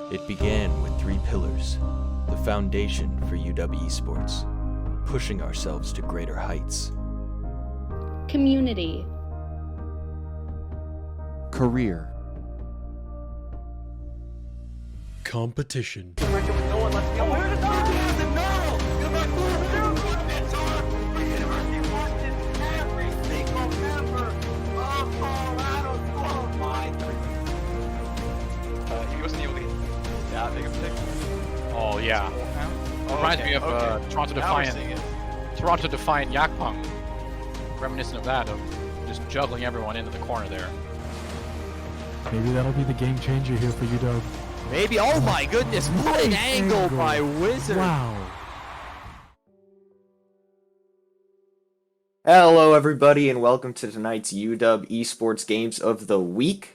It began with three pillars, the foundation for UW Esports, pushing ourselves to greater heights. Community. Career. Competition. Oh yeah. Reminds me of Toronto Defiant Yakpung. Reminiscent of that, of just juggling everyone into the corner there. Maybe that'll be the game changer here for UW. Maybe. Oh my goodness! What an angle by Wizard! Wow. Hello everybody and welcome to tonight's UW Esports Games of the Week.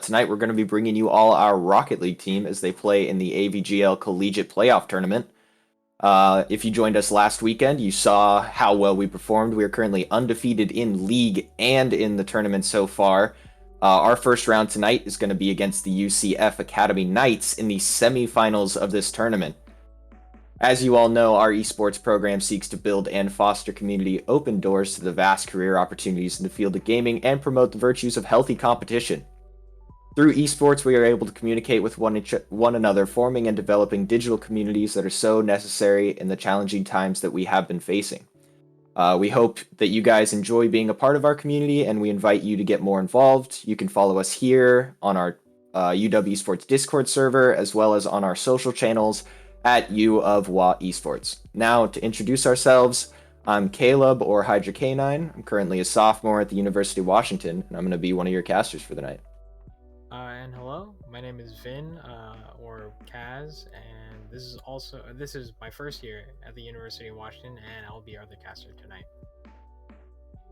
Tonight we're going to be bringing you all our Rocket League team as they play in the AVGL Collegiate Playoff Tournament. If you joined us last weekend, you saw how well we performed. We are currently undefeated in League and in the tournament so far. Our first round tonight is going to be against the UCF Academy Knights in the semifinals of this tournament. As you all know, our esports program seeks to build and foster community, open doors to the vast career opportunities in the field of gaming, and promote the virtues of healthy competition. Through esports, we are able to communicate with one another, forming and developing digital communities that are so necessary in the challenging times that we have been facing. We hope that you guys enjoy being a part of our community, and we invite you to get more involved. You can follow us here on our UW Esports Discord server, as well as on our social channels at U of WA Esports. Now, to introduce ourselves, I'm Caleb, or Hydra K9. I'm currently a sophomore at the University of Washington, and I'm going to be one of your casters for the night. And hello, my name is Vin, or Kaz, and this is my first year at the University of Washington, and I'll be our other caster tonight.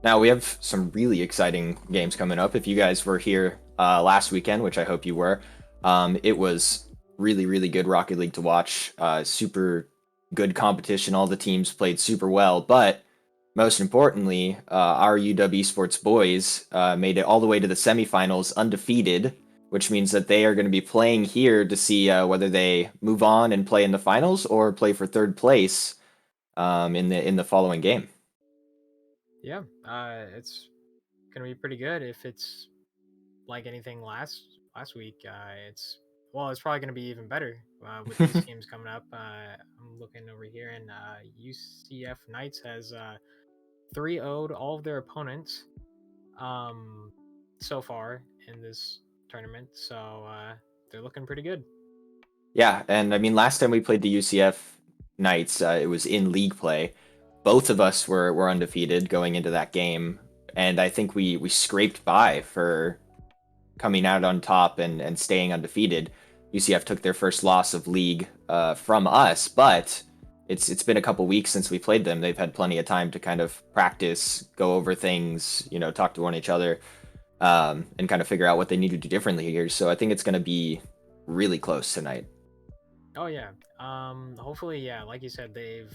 Now, we have some really exciting games coming up. If you guys were here last weekend, which I hope you were, it was really good Rocket League to watch. Super good competition. All the teams played super well, but most importantly, our UW Esports boys made it all the way to the semifinals undefeated, which means that they are going to be playing here to see whether they move on and play in the finals or play for third place in the following game. Yeah, it's gonna be pretty good. If it's like anything last week, it's probably gonna be even better with these teams coming up. I'm looking over here, and UCF Knights has 3-0'd all of their opponents so far in this tournament, so they're looking pretty good. Yeah, and I mean, last time we played the UCF Knights, it was in league play. Both of us were undefeated going into that game, and I think we scraped by for coming out on top and staying undefeated. UCF took their first loss of league from us, but it's been a couple weeks since we played them. They've had plenty of time to kind of practice, go over things, talk to each other, and kind of figure out what they need to do differently here. So I think it's going to be really close tonight. Oh yeah. Hopefully, yeah, like you said, they've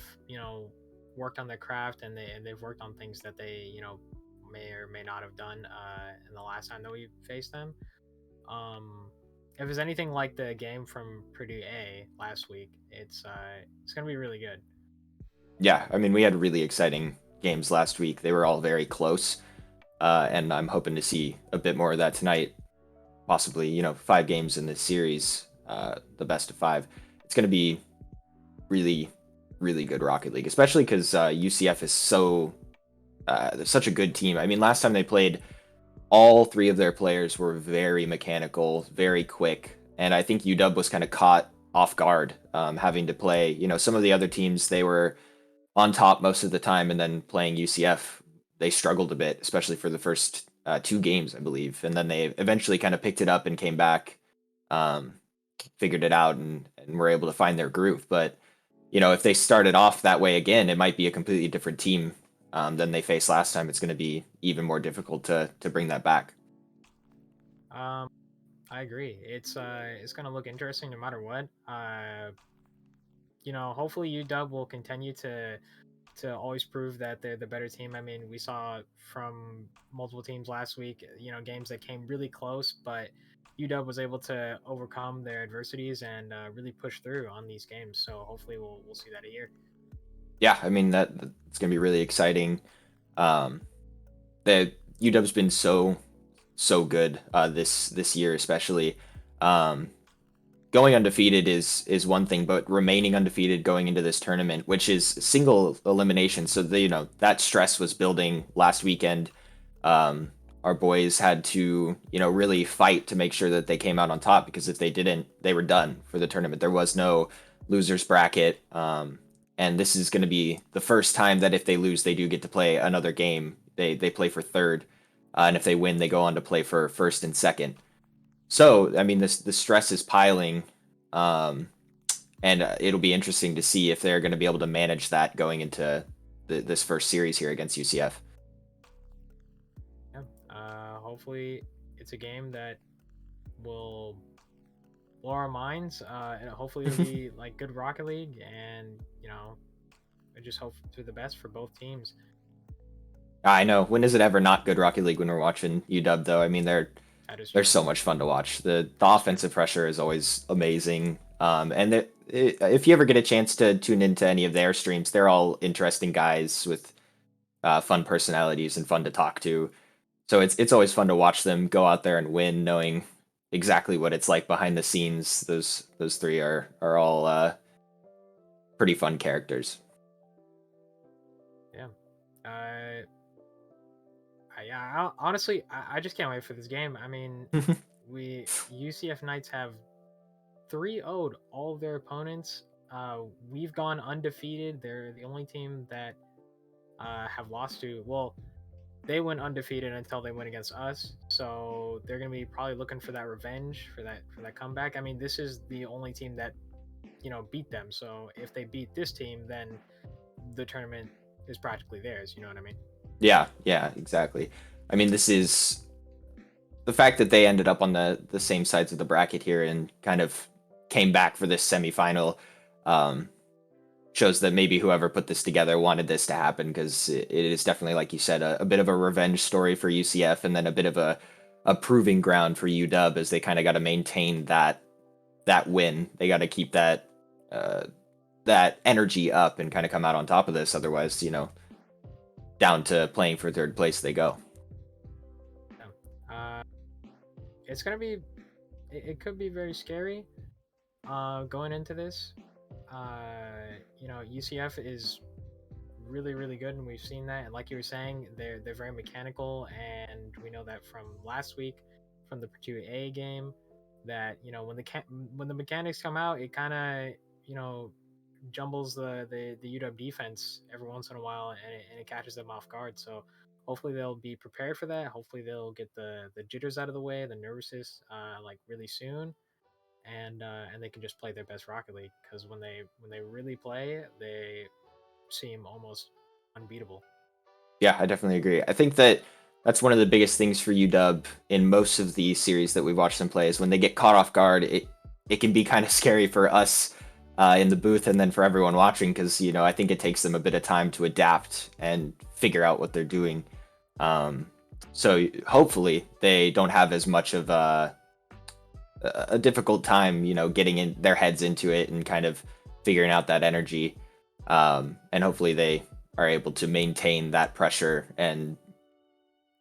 worked on their craft, and they've worked on things that they may or may not have done in the last time that we faced them. If it's anything like the game from Purdue A last week, it's gonna be really good. Yeah, I mean, we had really exciting games last week. They were all very close, and I'm hoping to see a bit more of that tonight. Possibly, 5 games in this series, the best of 5. It's going to be really good Rocket League, especially because UCF is such a good team. I mean, last time they played, all 3 of their players were very mechanical, very quick, and I think UW was kind of caught off guard, having to play. Some of the other teams, they were on top most of the time, and then playing UCF, they struggled a bit, especially for the first 2 games, I believe, and then they eventually kind of picked it up and came back, figured it out, and were able to find their groove. But if they started off that way again, it might be a completely different team than they faced last time. It's going to be even more difficult to bring that back. I agree. It's going to look interesting no matter what. Hopefully UW will continue to always prove that they're the better team. I mean, we saw from multiple teams last week, games that came really close, but UW was able to overcome their adversities and really push through on these games. So hopefully we'll see that here. Yeah, I mean that's gonna be really exciting. Um, the UW's been so good this year, especially. Um, Going undefeated is one thing, but remaining undefeated going into this tournament, which is single elimination, so that stress was building last weekend. Our boys had to really fight to make sure that they came out on top, because if they didn't, they were done for the tournament. There was no losers bracket, and this is going to be the first time that if they lose, they do get to play another game. They play for third, and if they win, they go on to play for first and second. So, I mean, the stress is piling, um, and it'll be interesting to see if they're going to be able to manage that going into this first series here against UCF. Yeah. Hopefully, it's a game that will blow our minds, and hopefully it'll be like good Rocket League, and I just hope for the best for both teams. I know. When is it ever not good Rocket League when we're watching UW though? I mean, they're so much fun to watch. The offensive pressure is always amazing. And if you ever get a chance to tune into any of their streams, they're all interesting guys with fun personalities and fun to talk to. So it's always fun to watch them go out there and win, knowing exactly what it's like behind the scenes. Those three are all pretty fun characters. Yeah. Honestly, I just can't wait for this game. I mean, UCF Knights have 3-0'd all of their opponents. We've gone undefeated. They're the only team that have lost to. Well, they went undefeated until they went against us. So they're gonna be probably looking for that revenge for that comeback. I mean, this is the only team that beat them. So if they beat this team, then the tournament is practically theirs. You know what I mean? Yeah, exactly. I mean, this is the fact that they ended up on the same sides of the bracket here and kind of came back for this semifinal, shows that maybe whoever put this together wanted this to happen, because it is definitely, like you said, a bit of a revenge story for UCF, and then a bit of a proving ground for UW, as they kind of got to maintain that win. They got to keep that energy up and kind of come out on top of this. Otherwise, down to playing for third place they go. It's gonna be. It could be very scary. Going into this, UCF is really good, and we've seen that. And like you were saying, they're very mechanical, and we know that from last week, from the Purdue A game, that when the mechanics come out, it kind of jumbles the UW defense every once in a while, and it catches them off guard. So hopefully they'll be prepared for that. Hopefully they'll get the jitters out of the way, the nervousness, like really soon, and they can just play their best Rocket League, because when they really play, they seem almost unbeatable. Yeah, I definitely agree. I think that's one of the biggest things for UW in most of the series that we've watched them play, is when they get caught off guard, it can be kind of scary for us in the booth, and then for everyone watching, because I think it takes them a bit of time to adapt and figure out what they're doing. So hopefully they don't have as much of a difficult time, getting in their heads into it and kind of figuring out that energy. And hopefully they are able to maintain that pressure and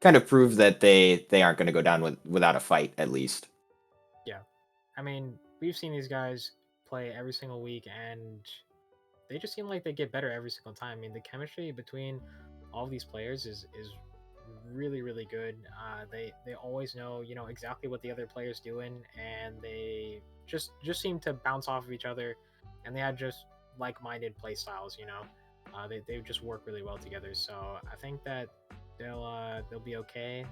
kind of prove that they aren't going to go down without a fight, at least. Yeah, I mean, we've seen these guys play every single week, and they just seem like they get better every single time. I mean, the chemistry between all of these players is really good. They always know exactly what the other player's doing, and they just seem to bounce off of each other, and they have just like-minded play styles. They just work really well together. So I think that they'll be okay.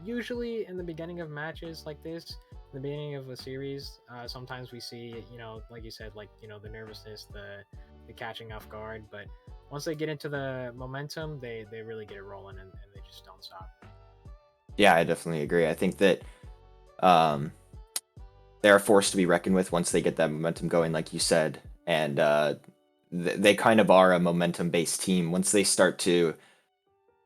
Usually in the beginning of matches like this, in the beginning of a series, sometimes we see like you said, the nervousness, the catching off guard, but once they get into the momentum, they really get it rolling, and they just don't stop. Yeah, I definitely agree. I think that they're a force to be reckoned with once they get that momentum going, like you said, and they kind of are a momentum-based team. Once they start to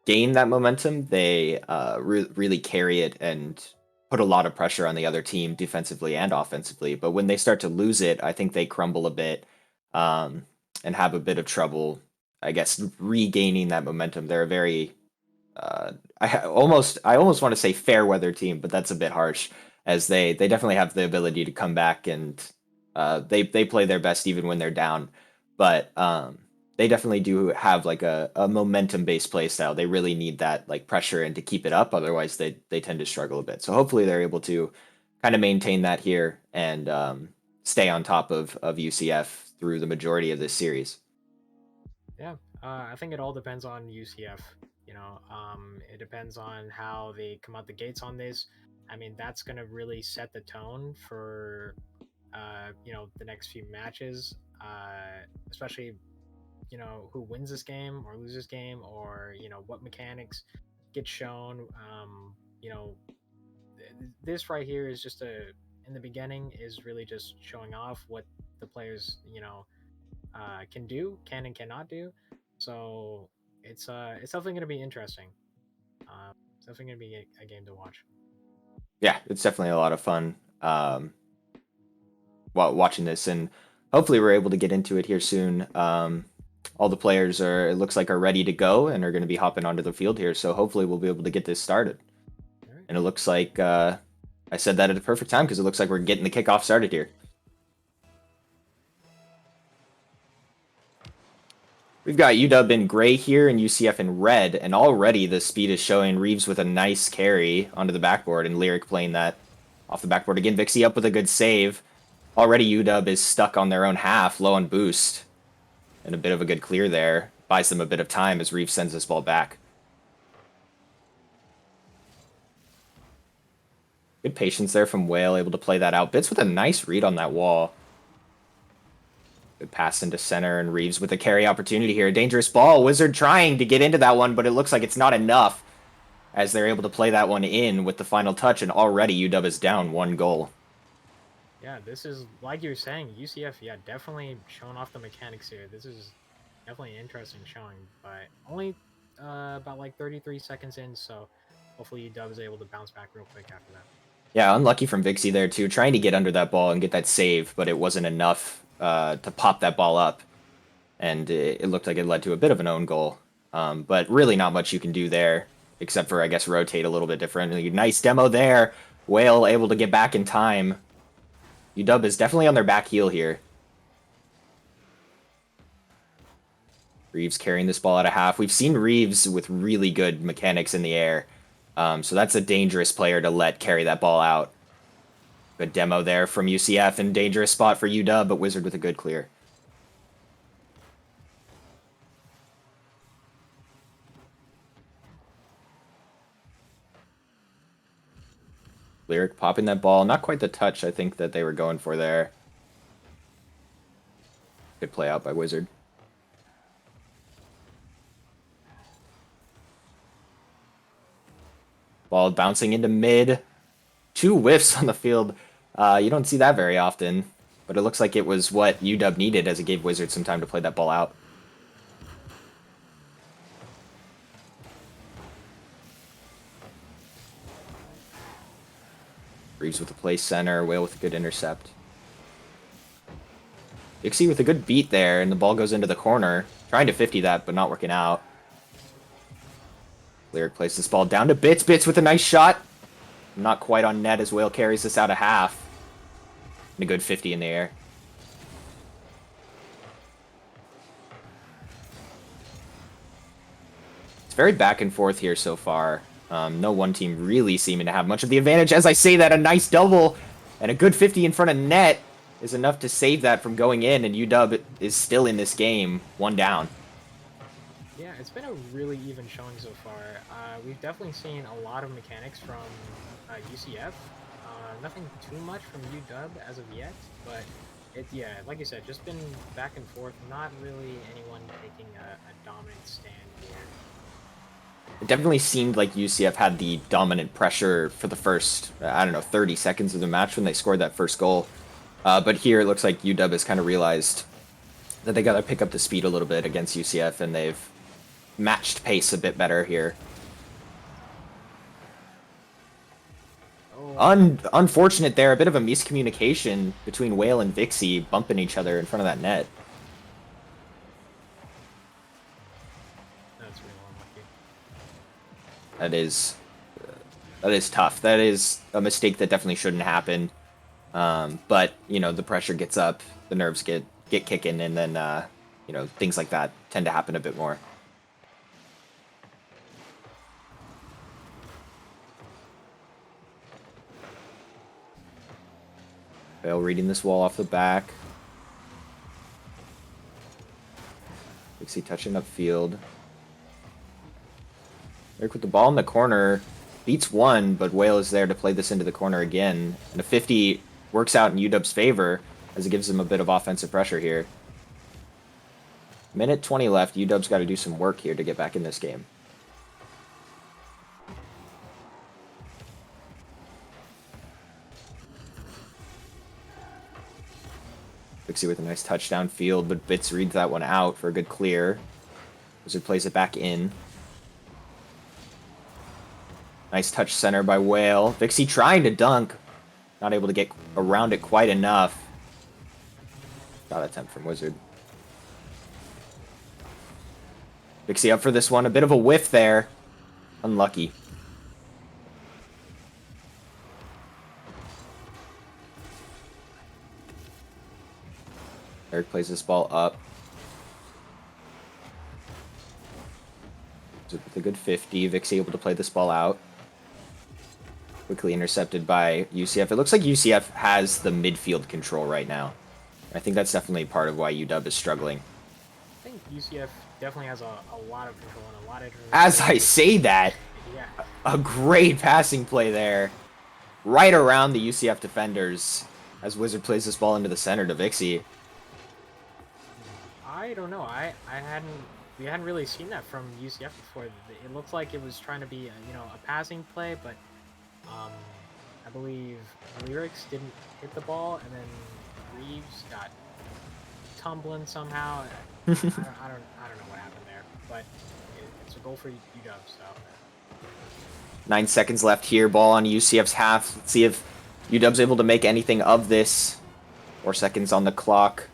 gain that momentum, they really carry it, and put a lot of pressure on the other team defensively and offensively. But when they start to lose it, I think they crumble a bit and have a bit of trouble, I guess, regaining that momentum. They're a very I almost want to say fair weather team, but that's a bit harsh, as they definitely have the ability to come back and they play their best even when they're down. But they definitely do have like a momentum based play style. They really need that like pressure and to keep it up. Otherwise, they tend to struggle a bit. So hopefully they're able to kind of maintain that here and stay on top of UCF through the majority of this series. Yeah, I think it all depends on UCF. It depends on how they come out the gates on this. I mean, that's gonna really set the tone for the next few matches, especially who wins this game or loses this game, or what mechanics get shown. This right here is just in the beginning is really just showing off what the players can and cannot do. So it's definitely going to be interesting. It's definitely going to be a game to watch. Yeah, it's definitely a lot of fun while watching this, and hopefully we're able to get into it here soon. All the players it looks like are ready to go and are going to be hopping onto the field here, so hopefully we'll be able to get this started. Right. And it looks like I said that at the perfect time because it looks like we're getting the kickoff started here. We've got UW in gray here and UCF in red, and already the speed is showing. Reeves with a nice carry onto the backboard, and Lyric playing that off the backboard again. Vixie up with a good save. Already UW is stuck on their own half, low on boost, and a bit of a good clear there. Buys them a bit of time as Reeves sends this ball back. Good patience there from Whale, able to play that out. Bits with a nice read on that wall. Good pass into center, and Reeves with a carry opportunity here. Dangerous ball. Wizard trying to get into that one, but it looks like it's not enough as they're able to play that one in with the final touch, and already UW is down 1 goal. Yeah, this is, like you were saying, UCF, yeah, definitely showing off the mechanics here. This is definitely an interesting showing, but only about like 33 seconds in, so hopefully UW is able to bounce back real quick after that. Yeah, unlucky from Vixie there too, trying to get under that ball and get that save, but it wasn't enough to pop that ball up, and it looked like it led to a bit of an own goal. But really not much you can do there, except for, I guess, rotate a little bit differently. Nice demo there. Whale able to get back in time. UW is definitely on their back heel here. Reeves carrying this ball at a half. We've seen Reeves with really good mechanics in the air, so that's a dangerous player to let carry that ball out. Good demo there from UCF, and dangerous spot for UW, but Wizard with a good clear. Lyric popping that ball. Not quite the touch I think that they were going for there. Good play out by Wizard. Ball bouncing into mid. 2 whiffs on the field. You don't see that very often, but it looks like it was what UW needed as it gave Wizard some time to play that ball out. Reeves with the play center, Whale with a good intercept. Dixie with a good beat there, and the ball goes into the corner. Trying to 50 that, but not working out. Lyric plays this ball down to Bits. Bits with a nice shot. Not quite on net as Whale carries this out a half. And a good 50 in the air. It's very back and forth here so far. No one team really seeming to have much of the advantage. As I say that, a nice double and a good 50 in front of net is enough to save that from going in, and UW is still in this game, 1 down. Yeah, it's been a really even showing so far. We've definitely seen a lot of mechanics from UCF. Nothing too much from UW as of yet, but yeah, like you said, just been back and forth. Not really anyone taking a dominant stand here. It definitely seemed like UCF had the dominant pressure for the first, 30 seconds of the match when they scored that first goal. But here it looks like UW has kind of realized that they got to pick up the speed a little bit against UCF, and they've matched pace a bit better here. Unfortunate there, a bit of a miscommunication between Whale and Vixie bumping each other in front of that net. That's real unlucky. That is tough. That is a mistake that definitely shouldn't happen. But you know, the pressure gets up, the nerves get kicking, and then you know, things like that tend to happen a bit more. Bale reading this wall off the back. Vixie touching upfield. Eric with the ball in the corner. Beats one, but Whale is there to play this into the corner again. And a 50 works out in UW's favor as it gives them a bit of offensive pressure here. Minute 20 left. UW's got to do some work here to get back in this game. Vixie with a nice touchdown field, but Bits reads that one out for a good clear. Wizard plays it back in. Nice touch center by Whale. Vixie trying to dunk. Not able to get around it quite enough. Shot attempt from Wizard. Vixie up for this one. A bit of a whiff there. Unlucky. Eric plays this ball up. With a good 50. Vixie able to play this ball out. Quickly intercepted by UCF. It looks like UCF has the midfield control right now. I think that's definitely part of why UW is struggling. I think UCF definitely has a lot of control and a lot of... As I say that, Yeah. a great passing play there. Right around the UCF defenders as Wizard plays this ball into the center to Vixie. I don't know. We hadn't really seen that from UCF before. It looked like it was trying to be a passing play, but I believe Lyrics didn't hit the ball, and then Reeves got tumbling somehow. I don't know what happened there, but it's a goal for UW. So 9 seconds left here. Ball on UCF's half. Let's see if UW's able to make anything of this. 4 seconds on the clock.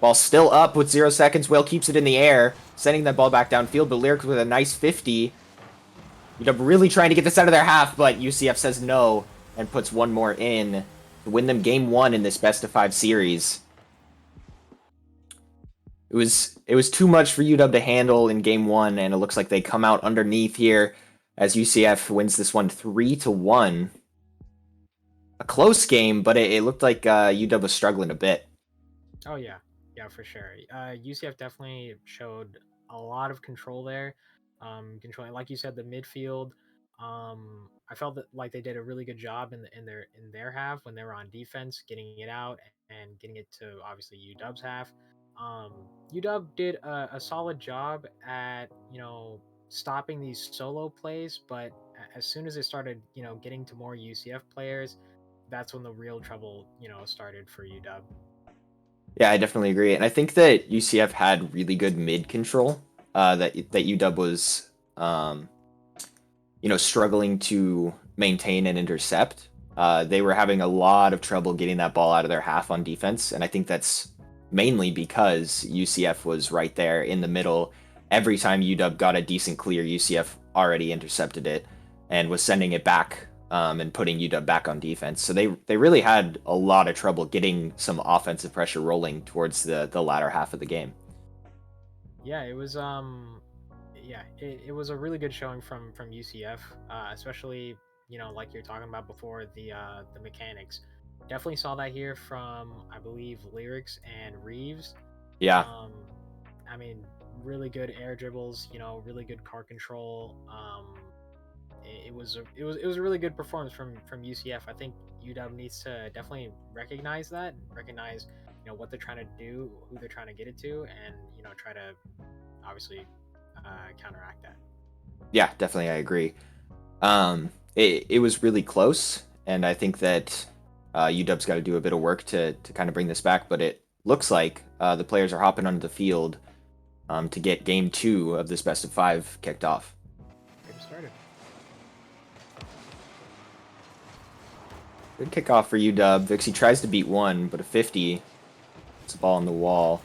Ball still up with 0 seconds. Whale keeps it in the air, sending that ball back downfield, but Lyrics with a nice 50. UW really trying to get this out of their half, but UCF says no and puts one more in to win them game 1 in this best-of-5 series. It was too much for UW to handle in game 1, and it looks like they come out underneath here as UCF wins this one 3-1. A close game, but it looked like UW was struggling a bit. oh yeah, for sure. UCF definitely showed a lot of control there. Controlling, like you said, the midfield. I felt that like they did a really good job in their half when they were on defense, getting it out and getting it to obviously UW's half. UW did a solid job at stopping these solo plays, but as soon as it started getting to more UCF players, that's when the real trouble started for UW. Yeah, I definitely agree, and I think that UCF had really good mid control. That UW was, struggling to maintain and intercept. They were having a lot of trouble getting that ball out of their half on defense, and I think that's mainly because UCF was right there in the middle. Every time UW got a decent clear, UCF already intercepted it and was sending it back and putting UW back on defense. So they really had a lot of trouble getting some offensive pressure rolling towards the latter half of the game. Yeah, it was it was a really good showing from UCF, especially like you're talking about before, the mechanics. Definitely saw that here from, I believe, Lyrics and Reeves. Yeah. I mean, really good air dribbles, really good car control. It was a really good performance from UCF. I think UW needs to definitely recognize that, recognize what they're trying to do, who they're trying to get it to, and try to obviously counteract that. Yeah, definitely, I agree. It was really close, and I think that UW's got to do a bit of work to kind of bring this back, but it looks like the players are hopping onto the field to get game 2 of this best of 5 kicked off. Get started. Good kickoff for UW. Vixie tries to beat one, but a 50. It's a ball on the wall.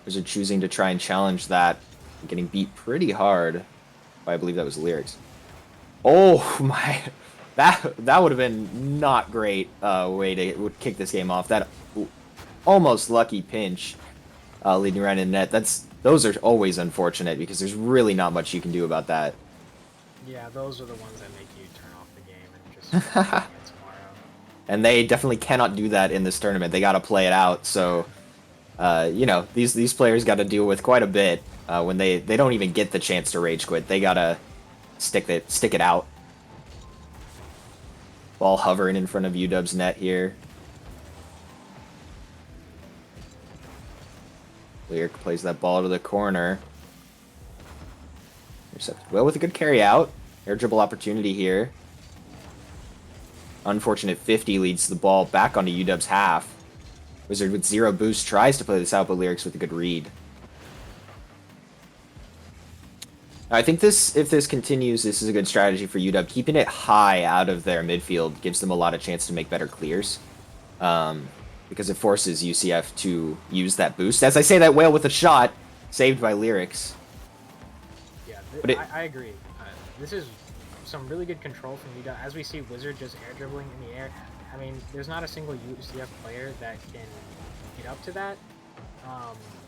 Wizard choosing to try and challenge that. Getting beat pretty hard by, I believe that was Lyrics. Oh my, that would have been not great way to kick this game off. That almost lucky pinch leading right in net. Those are always unfortunate because there's really not much you can do about that. Yeah, those are the ones that make you turn off the game and just play again tomorrow. And they definitely cannot do that in this tournament. They got to play it out. So, you know, these players got to deal with quite a bit when they don't even get the chance to rage quit. They gotta stick it out. Ball hovering in front of UW's net here. Lyric plays that ball to the corner. Intercepted well with a good carry out. Air dribble opportunity here. Unfortunate 50 leads the ball back onto UW's half. Wizard with 0 boost tries to play this out, but Lyrics with a good read. I think if this continues, this is a good strategy for UW. Keeping it high out of their midfield gives them a lot of chance to make better clears. Because it forces UCF to use that boost. As I say that, Whale with a shot, saved by Lyrics. Yeah, But I agree. This is some really good control from UW. As we see Wizard just air dribbling in the air, I mean, there's not a single UCF player that can get up to that,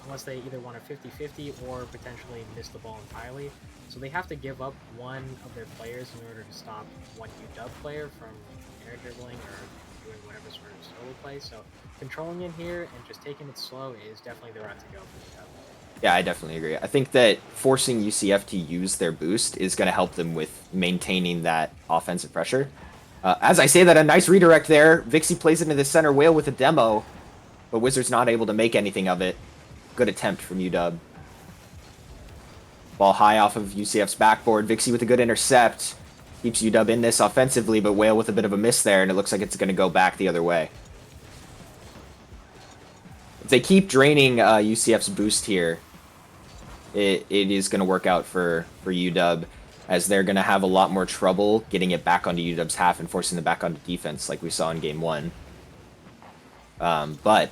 unless they either want a 50-50 or potentially miss the ball entirely. So they have to give up one of their players in order to stop one UW player from air dribbling or doing whatever sort of solo play. So controlling it here and just taking it slow is definitely the route to go for UW. Yeah, I definitely agree. I think that forcing UCF to use their boost is going to help them with maintaining that offensive pressure. As I say that, a nice redirect there. Vixie plays it into the center. Whale with a demo, but Wizard's not able to make anything of it. Good attempt from UW. Ball high off of UCF's backboard. Vixie with a good intercept. Keeps UW in this offensively, but Whale with a bit of a miss there, and it looks like it's going to go back the other way. If they keep draining UCF's boost here, it is going to work out for UW, as they're going to have a lot more trouble getting it back onto UW's half and forcing them back onto defense like we saw in Game 1. But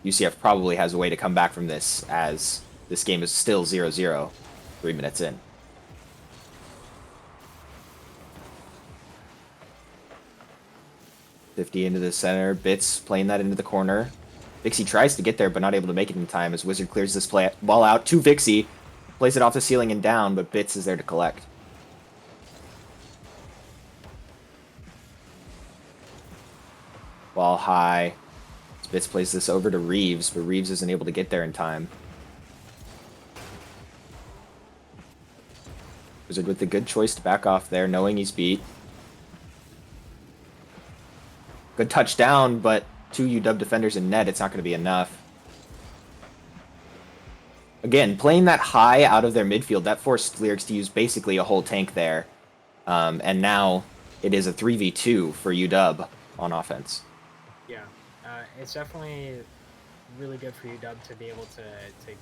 UCF probably has a way to come back from this, as this game is still 0-0 3 minutes in. $50 into the center. Bits playing that into the corner. Vixie tries to get there, but not able to make it in time as Wizard clears this ball out to Vixie. Plays it off the ceiling and down, but Bits is there to collect. Ball high. Bits plays this over to Reeves, but Reeves isn't able to get there in time. Wizard with the good choice to back off there, knowing he's beat. Good touchdown, but 2 UW defenders in net, it's not going to be enough. Again, playing that high out of their midfield, that forced Lyrics to use basically a whole tank there. And now it is a 3v2 for UW on offense. Yeah, it's definitely really good for UW to be able to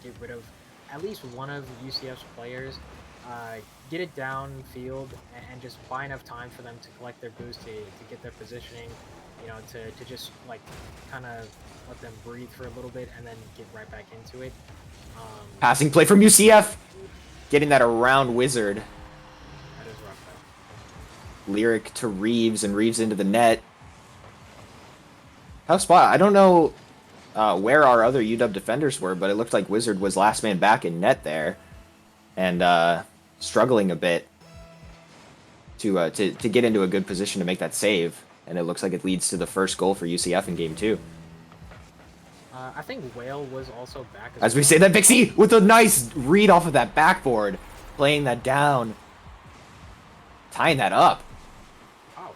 get rid of at least one of UCF's players, get it downfield, and just buy enough time for them to collect their boost, to get their positioning, you know, to just like kind of let them breathe for a little bit and then get right back into it. Passing play from UCF, getting that around Wizard. That is rough though. Lyric to Reeves, and Reeves into the net. Tough spot. I don't know where our other UW defenders were, but it looked like Wizard was last man back in net there, and struggling a bit to get into a good position to make that save. And it looks like it leads to the first goal for UCF in Game 2. I think Whale was also back As we say that, Vixie with a nice read off of that backboard, playing that down, tying that up. Oh.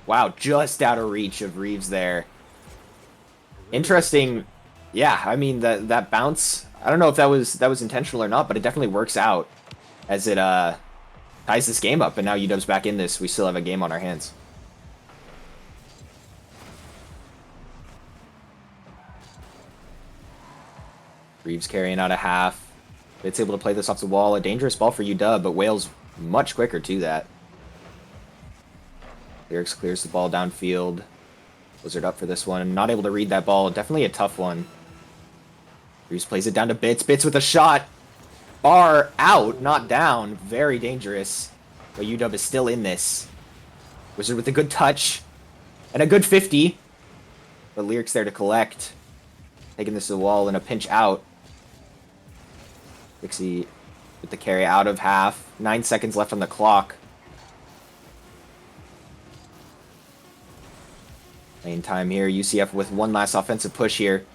Wow, just out of reach of Reeves there. Interesting. Yeah, I mean, that bounce, I don't know if that was intentional or not, but it definitely works out as it ties this game up, and now UW's back in this. We still have a game on our hands. Reeves carrying out a half. It's able to play this off the wall. A dangerous ball for UW, but Wales much quicker to that. Lyrics clears the ball downfield. Wizard up for this one. Not able to read that ball. Definitely a tough one. Reeves plays it down to Bits. Bits with a shot. Bar out, not down. Very dangerous. But UW is still in this. Wizard with a good touch. And a good 50. But Lyrics there to collect. Taking this to the wall and a pinch out. Dixie with the carry out of half. 9 seconds left on the clock. Playing time here. UCF with one last offensive push here.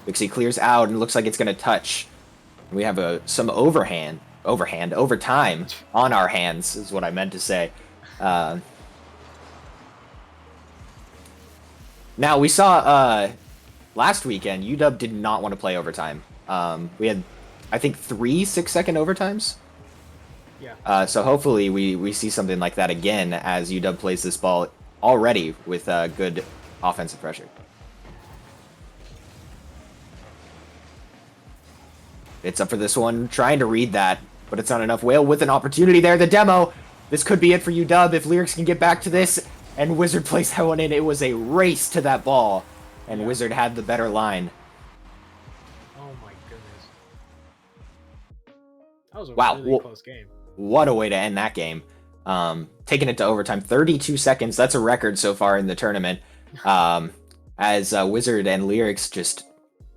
Dixie clears out and looks like it's going to touch. We have some overtime on our hands is what I meant to say. Now, we saw last weekend, UW did not want to play overtime. We had, I think, 3 6-second overtimes. Yeah. So hopefully we see something like that again as UW plays this ball already with good offensive pressure. It's up for this one, trying to read that, but it's not enough. Whale with an opportunity there, the demo. This could be it for UW if Lyrics can get back to this. And Wizard plays that one in. It was a race to that ball, and Wizard had the better line. Oh my goodness. That was a Wow, really close game. What a way to end that game. Taking it to overtime, 32 seconds. That's a record so far in the tournament. As Wizard and Lyrics just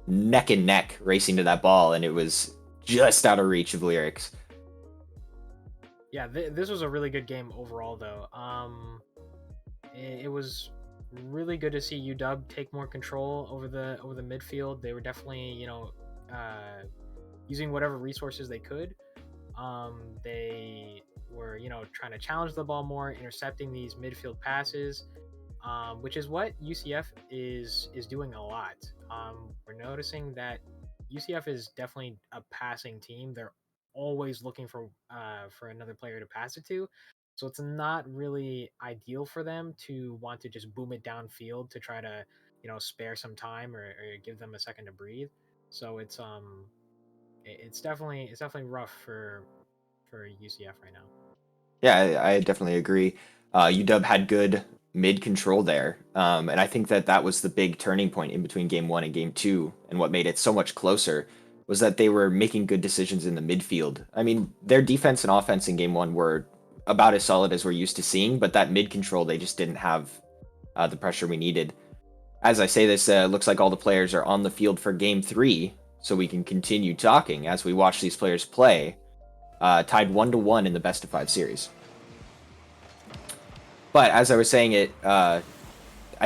neck and neck racing to that ball, and it was just out of reach of Lyrics. Yeah, this was a really good game overall, though. It was really good to see UW take more control over the midfield. They were definitely, using whatever resources they could. They were, trying to challenge the ball more, intercepting these midfield passes, which is what UCF is doing a lot. We're noticing that UCF is definitely a passing team. They're always looking for another player to pass it to. So it's not really ideal for them to want to just boom it downfield to try to, spare some time or give them a second to breathe. So it's definitely rough for UCF right now. Yeah, I definitely agree. UW had good mid control there, and I think that was the big turning point in between game 1 and game 2, and what made it so much closer was that they were making good decisions in the midfield. I mean, their defense and offense in game 1 were about as solid as we're used to seeing, but that mid control, they just didn't have the pressure we needed. As I say this, looks like all the players are on the field for game 3, so we can continue talking as we watch these players play. Tied 1-1 in the best of 5 series. But as I was saying I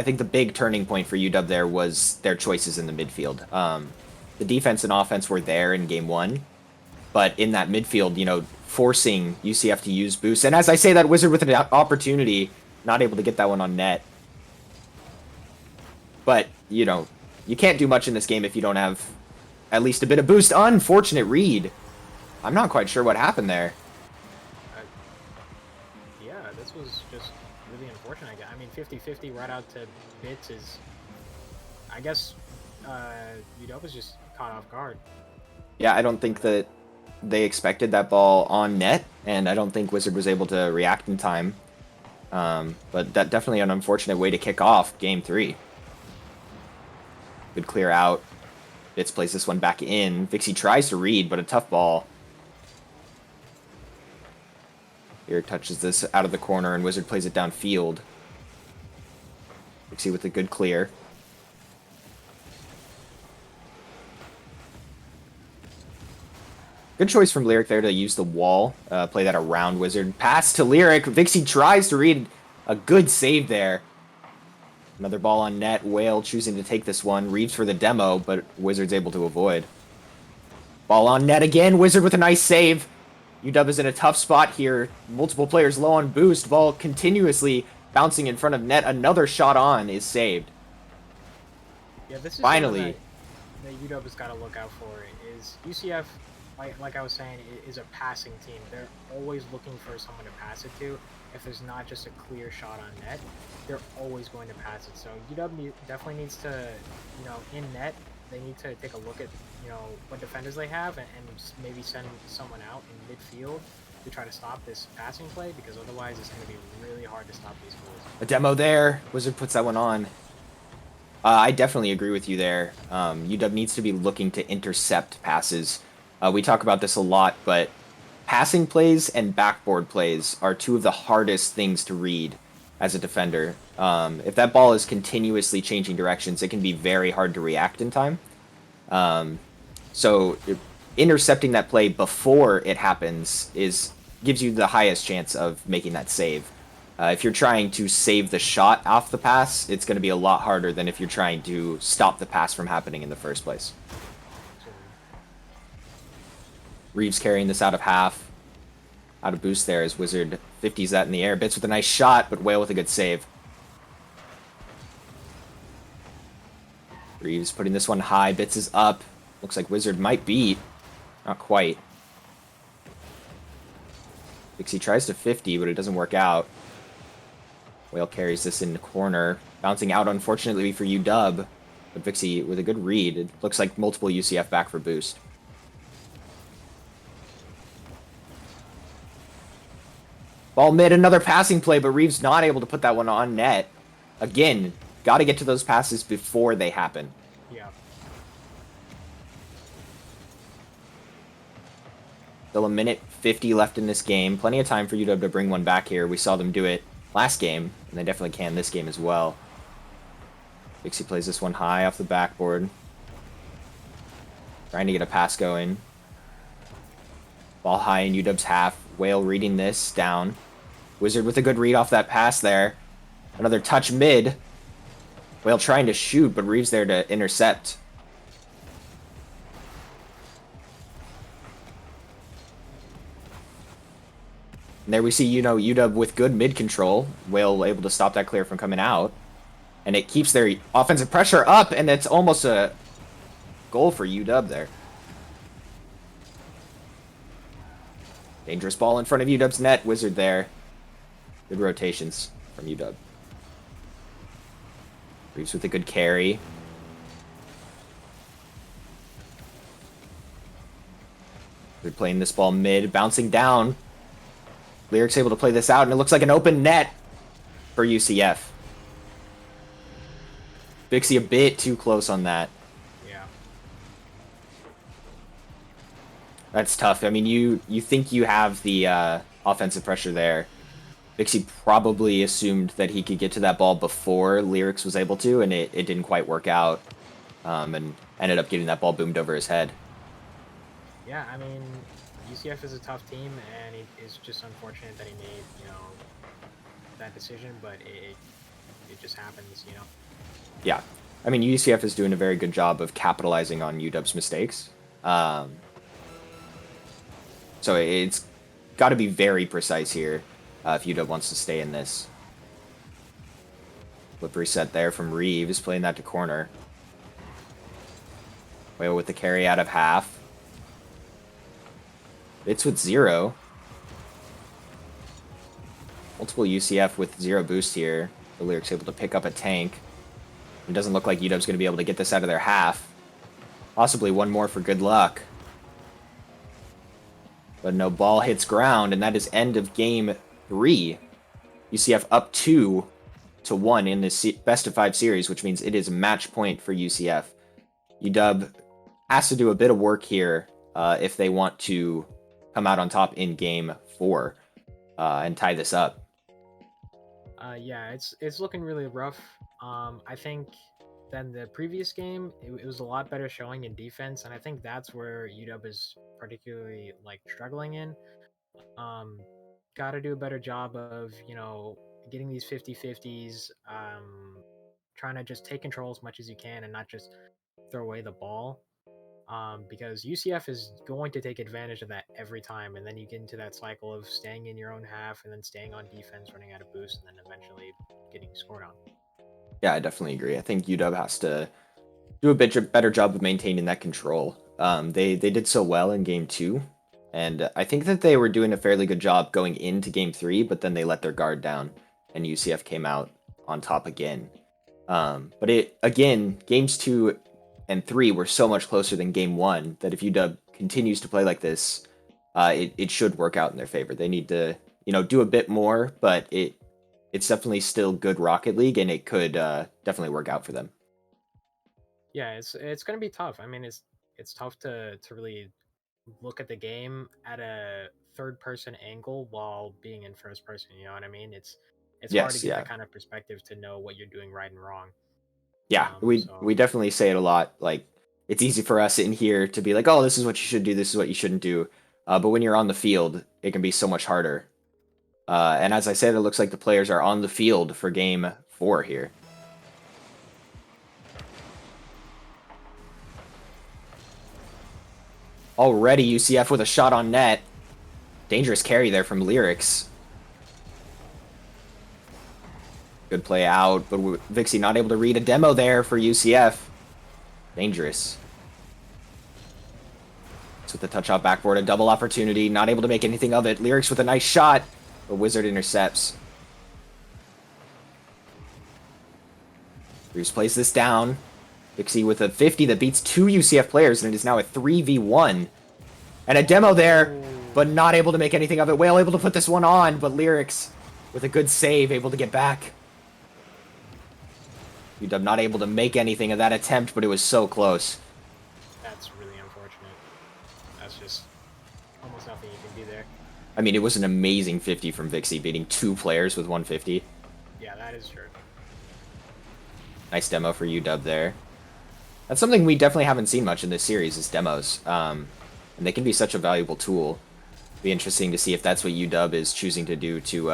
think the big turning point for UW there was their choices in the midfield. The defense and offense were there in game 1, but in that midfield, forcing UCF to use boosts. And as I say that, Wizard with an opportunity, not able to get that one on net. But, you can't do much in this game if you don't have at least a bit of boost. Unfortunate read. I'm not quite sure what happened there. Yeah, this was just really unfortunate. I mean, 50-50 right out to Bits is... I guess UW was just caught off guard. Yeah, I don't think that they expected that ball on net, and I don't think Wizard was able to react in time. But that definitely an unfortunate way to kick off game 3. Good clear out. Bits plays this one back in. Vixie tries to read, but a tough ball. Here touches this out of the corner, and Wizard plays it downfield. Vixie with a good clear. Good choice from Lyric there to use the wall, play that around Wizard. Pass to Lyric. Vixie tries to read. A good save there. Another ball on net. Whale choosing to take this one. Reeves for the demo, but Wizard's able to avoid. Ball on net again. Wizard with a nice save. UW is in a tough spot here. Multiple players low on boost. Ball continuously bouncing in front of net. Another shot on is saved. Yeah, this is finally that UW has got to look out for. Is UCF, like I was saying, is a passing team. They're always looking for someone to pass it to. If there's not just a clear shot on net, they're always going to pass it. So UW definitely needs to, in net, they need to take a look at what defenders they have and maybe send someone out in midfield to try to stop this passing play, because otherwise it's going to be really hard to stop these goals. A demo there. Wizard puts that one on. I definitely agree with you there. UW needs to be looking to intercept passes. We talk about this a lot, but passing plays and backboard plays are two of the hardest things to read as a defender. If that ball is continuously changing directions, it can be very hard to react in time. So intercepting that play before it happens gives you the highest chance of making that save. If you're trying to save the shot off the pass, it's going to be a lot harder than if you're trying to stop the pass from happening in the first place. Reeves carrying this out of half. Out of boost there as Wizard 50s that in the air. Bits with a nice shot, but Whale with a good save. Reeves putting this one high. Bits is up. Looks like Wizard might beat. Not quite. Dixie tries to 50, but it doesn't work out. Whale carries this in the corner. Bouncing out, unfortunately, for UW. But Vixie with a good read. It looks like multiple UCF back for boost. Ball mid, another passing play, but Reeves not able to put that one on net. Again, got to get to those passes before they happen. Yeah. Still a minute 50 left in this game. Plenty of time for UW to bring one back here. We saw them do it last game, and they definitely can this game as well. Vixie plays this one high off the backboard. Trying to get a pass going. Ball high in UW's half. Whale reading this down. Wizard with a good read off that pass there. Another touch mid. Whale trying to shoot, but Reeves there to intercept. And there we see, UW with good mid control. Whale able to stop that clear from coming out. And it keeps their offensive pressure up, and it's almost a goal for UW there. Dangerous ball in front of UW's net. Wizard there. Good rotations from UW. Reeves with a good carry. They're playing this ball mid, bouncing down. Lyric's able to play this out, and it looks like an open net for UCF. Vixie a bit too close on that. Yeah. That's tough. I mean, you think you have the offensive pressure there. Vixie probably assumed that he could get to that ball before Lyrics was able to, and it didn't quite work out. And ended up getting that ball boomed over his head. Yeah, I mean, UCF is a tough team, and it's just unfortunate that he made, that decision, but it just happens, Yeah. I mean, UCF is doing a very good job of capitalizing on UW's mistakes. So it's got to be very precise here if UW wants to stay in this. Flip reset there from Reeves, playing that to corner. Whale with the carry out of half. It's with 0. Multiple UCF with 0 boost here. The Lyrics able to pick up a tank. It doesn't look like UW's going to be able to get this out of their half. Possibly one more for good luck. But no, ball hits ground, and that is end of game 3. UCF up 2-1 in this best of 5 series, which means it is match point for UCF. UW has to do a bit of work here if they want to come out on top in game 4 and tie this up. Yeah, it's looking really rough. I think than the previous game, it was a lot better showing in defense, and I think that's where UW is particularly struggling in. Got to do a better job of getting these 50-50s, trying to just take control as much as you can and not just throw away the ball. Because UCF is going to take advantage of that every time, and then you get into that cycle of staying in your own half and then staying on defense, running out of boost, and then eventually getting scored on. Yeah, I definitely agree. I think UW has to do a bit better job of maintaining that control. They did so well in game 2, and I think that they were doing a fairly good job going into game 3, but then they let their guard down, and UCF came out on top again. But games 2 and 3 were so much closer than game 1 that if UW continues to play like this, it should work out in their favor. They need to, do a bit more, but it's definitely still good Rocket League, and it could definitely work out for them. Yeah, it's gonna be tough. I mean, it's tough to really look at the game at a third person angle while being in first person. You know what I mean? It's hard to Yes, get yeah. that kind of perspective to know what you're doing right and wrong. Yeah, we definitely say it a lot. Like, it's easy for us in here to be like, oh, this is what you should do, this is what you shouldn't do. But when you're on the field, it can be so much harder. And as I said, it looks like the players are on the field for game 4 here. Already UCF with a shot on net. Dangerous carry there from Lyrics. Good play out, but Vixie not able to read a demo there for UCF. Dangerous. So with the touch off backboard, a double opportunity, not able to make anything of it. Lyrics with a nice shot, but Wizard intercepts. Reeves plays this down. Vixie with a 50 that beats 2 UCF players, and it is now a 3v1. And a demo there, but not able to make anything of it. Whale able to put this one on, but Lyrics with a good save, able to get back. UW not able to make anything of that attempt, but it was so close. That's really unfortunate. That's just almost nothing you can do there. I mean, it was an amazing 50 from Vixie, beating 2 players with 150. Yeah, that is true. Nice demo for UW there. That's something we definitely haven't seen much in this series, is demos. And they can be such a valuable tool. Be interesting to see if that's what UW is choosing to do to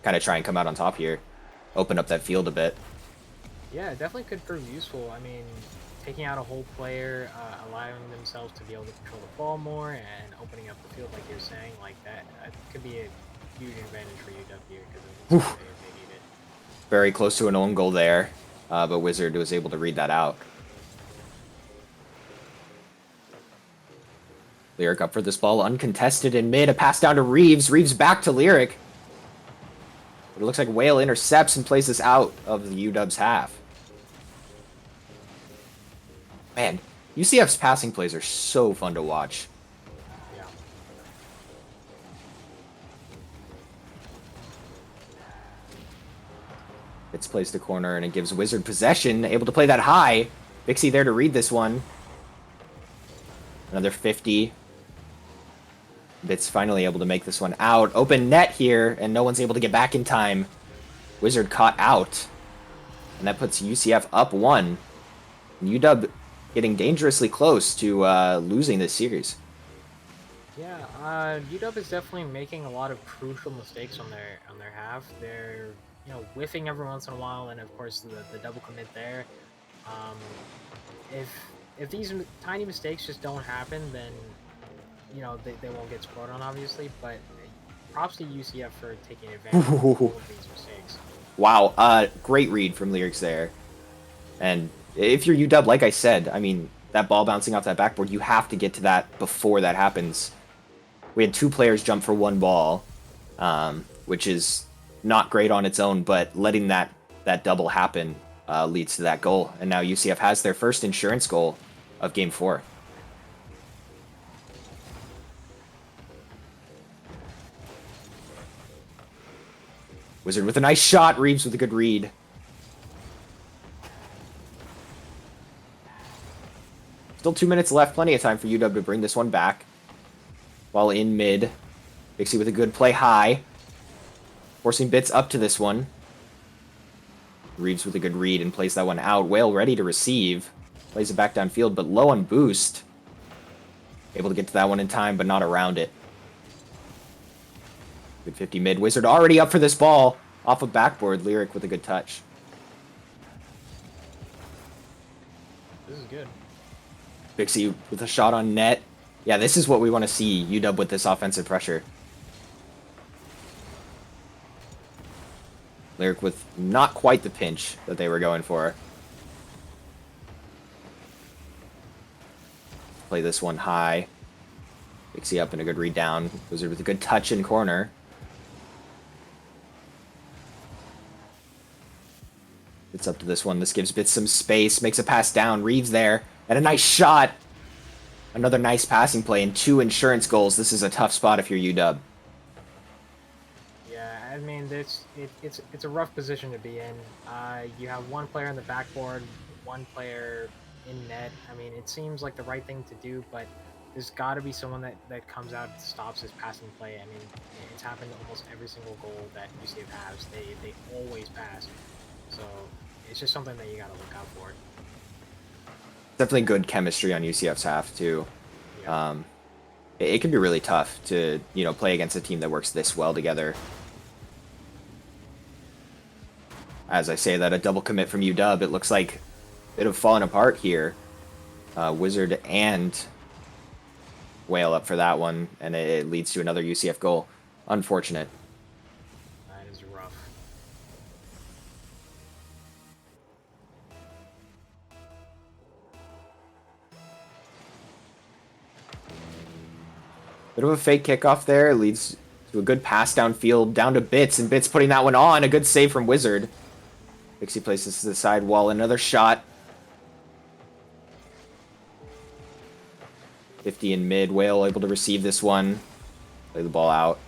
kind of try and come out on top here. Open up that field a bit. Yeah, it definitely could prove useful. I mean, taking out a whole player, allowing themselves to be able to control the ball more, and opening up the field like you're saying, like that could be a huge advantage for UW here because they need it. Very close to an own goal there, but Wizard was able to read that out. Lyric up for this ball, uncontested in mid, a pass down to Reeves. Reeves back to Lyric. But it looks like Whale intercepts and plays this out of the UW's half. Man, UCF's passing plays are so fun to watch. Yeah. It's placed to corner, and it gives Wizard possession, able to play that high. Vixie there to read this one. Another 50. Bit's finally able to make this one out. Open net here, and no one's able to get back in time. Wizard caught out. And that puts UCF up 1. And UW getting dangerously close to losing this series. Yeah, UW is definitely making a lot of crucial mistakes on their half. They're whiffing every once in a while, and of course the double commit there. If these tiny mistakes just don't happen, then they won't get scored on, obviously. But props to UCF for taking advantage of all of these mistakes. Wow, great read from Lyrics there. And if you're UW, like I said, I mean, that ball bouncing off that backboard, you have to get to that before that happens. We had 2 players jump for 1 ball, which is not great on its own, but letting that double happen leads to that goal. And now UCF has their first insurance goal of Game 4. Wizard with a nice shot, Reeves with a good read. Still 2 minutes left, plenty of time for UW to bring this one back. While in mid, Vixie with a good play high. Forcing Bits up to this one. Reeves with a good read and plays that one out. Whale ready to receive. Plays it back downfield, but low on boost. Able to get to that one in time, but not around it. Good 50 mid. Wizard already up for this ball. Off of backboard. Lyric with a good touch. This is good. Vixie with a shot on net. Yeah, this is what we want to see, UW with this offensive pressure. Lyric with not quite the pinch that they were going for. Play this one high. Vixie up and a good read down. Wizard with a good touch in corner. It's up to this one. This gives Bits some space. Makes a pass down. Reeves there. And a nice shot. Another nice passing play and 2 insurance goals. This is a tough spot if you're UW. Yeah, I mean, it's a rough position to be in. You have one player in the backboard, one player in net. I mean, it seems like the right thing to do, but there's got to be someone that comes out and stops his passing play. I mean, it's happened almost every single goal that UCF has. They always pass, so it's just something that you got to look out for. Definitely good chemistry on UCF's half too. Yeah. It can be really tough to play against a team that works this well together. As I say that, a double commit from UW. It looks like a bit of falling apart here. Wizard and Whale up for that one, and it leads to another UCF goal. Unfortunate. That is rough. Bit of a fake kickoff there. It leads to a good pass downfield, down to Bits, and Bits putting that one on. A good save from Wizard. Pixie places to the side wall. Another shot. 50 in mid. Whale able to receive this one. Play the ball out.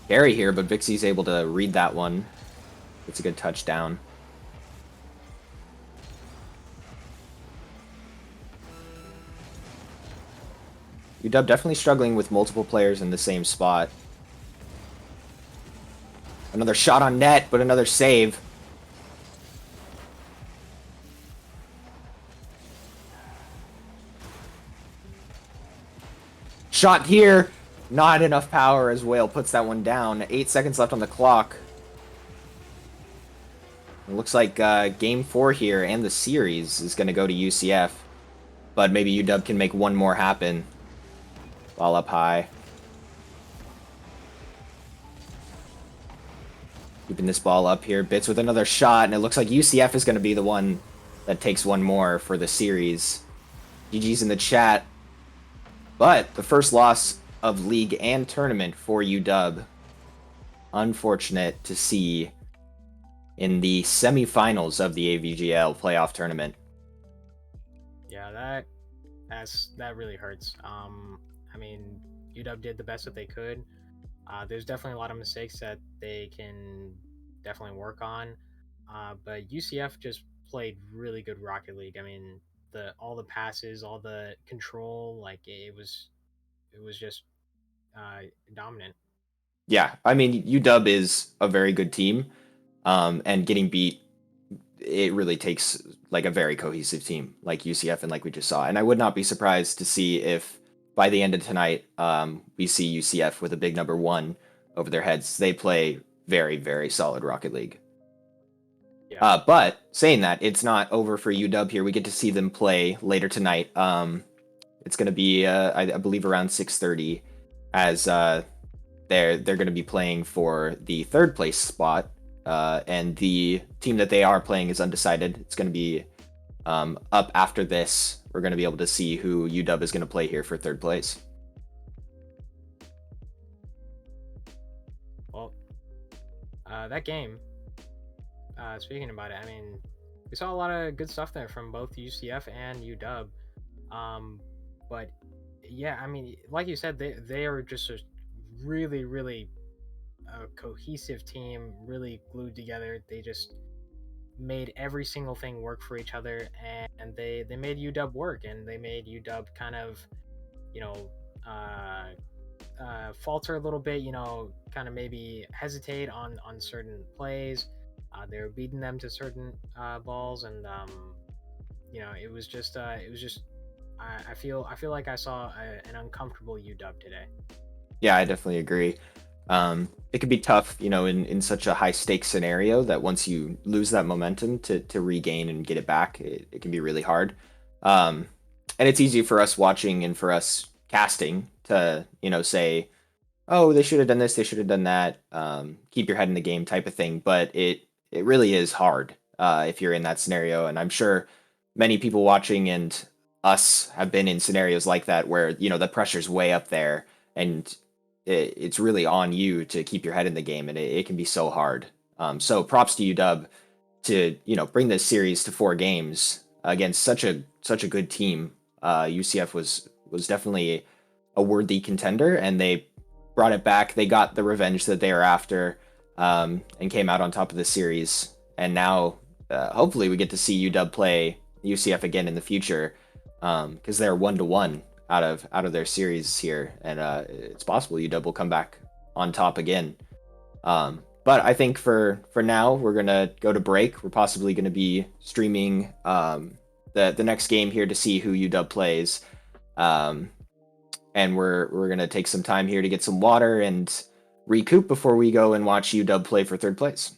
Carry here, but Vixie's able to read that one. It's a good touchdown. UW definitely struggling with multiple players in the same spot. Another shot on net, but another save. Shot here. Not enough power as Whale puts that one down. 8 seconds left on the clock. It looks like game 4 here and the series is going to go to UCF. But maybe UW can make one more happen. Ball up high. Keeping this ball up here. Bits with another shot, and it looks like UCF is going to be the one that takes one more for the series. GG's in the chat. But the first loss of league and tournament for UW. Unfortunate to see in the semifinals of the AVGL playoff tournament. Yeah, that really hurts. I mean, UW did the best that they could. There's definitely a lot of mistakes that they can definitely work on. But UCF just played really good Rocket League. I mean, all the passes, all the control, like it was just dominant. Yeah, I mean, UW is a very good team, and getting beat, it really takes like a very cohesive team like UCF and like we just saw. And I would not be surprised to see if by the end of tonight, we see UCF with a big number 1 over their heads. They play very, very solid Rocket League. Yeah. But saying that, it's not over for UW here. We get to see them play later tonight. It's going to be, I believe, around 6:30, as they're going to be playing for the 3rd place spot, and the team that they are playing is undecided. It's going to be up after this. We're going to be able to see who UW is going to play here for 3rd place. Well, that game, speaking about it, I mean, we saw a lot of good stuff there from both UCF and UW. But yeah, I mean, like you said, they are just a really, really cohesive team, really glued together. They just made every single thing work for each other, and they made UW work, and they made UW kind of, falter a little bit, kind of maybe hesitate on certain plays. They were beating them to certain balls, and it was just I feel like I saw an uncomfortable UW today. Yeah, I definitely agree. It can be tough, in such a high stakes scenario that once you lose that momentum to regain and get it back, it can be really hard. And it's easy for us watching and for us casting to, say, oh, they should have done this, they should have done that, keep your head in the game type of thing. But it really is hard if you're in that scenario. And I'm sure many people watching and us have been in scenarios like that where, the pressure's way up there and it's really on you to keep your head in the game, and it can be so hard. So props to UW to bring this series to 4 games against such a good team. UCF was definitely a worthy contender, and they brought it back. They got the revenge that they are after, and came out on top of the series. And now, hopefully, we get to see UW play UCF again in the future, because they're 1-1 out of their series here, and it's possible UW will come back on top again. But I think for now, we're gonna go to break. We're possibly gonna be streaming the next game here to see who UW plays, and we're gonna take some time here to get some water and recoup before we go and watch UW play for 3rd place.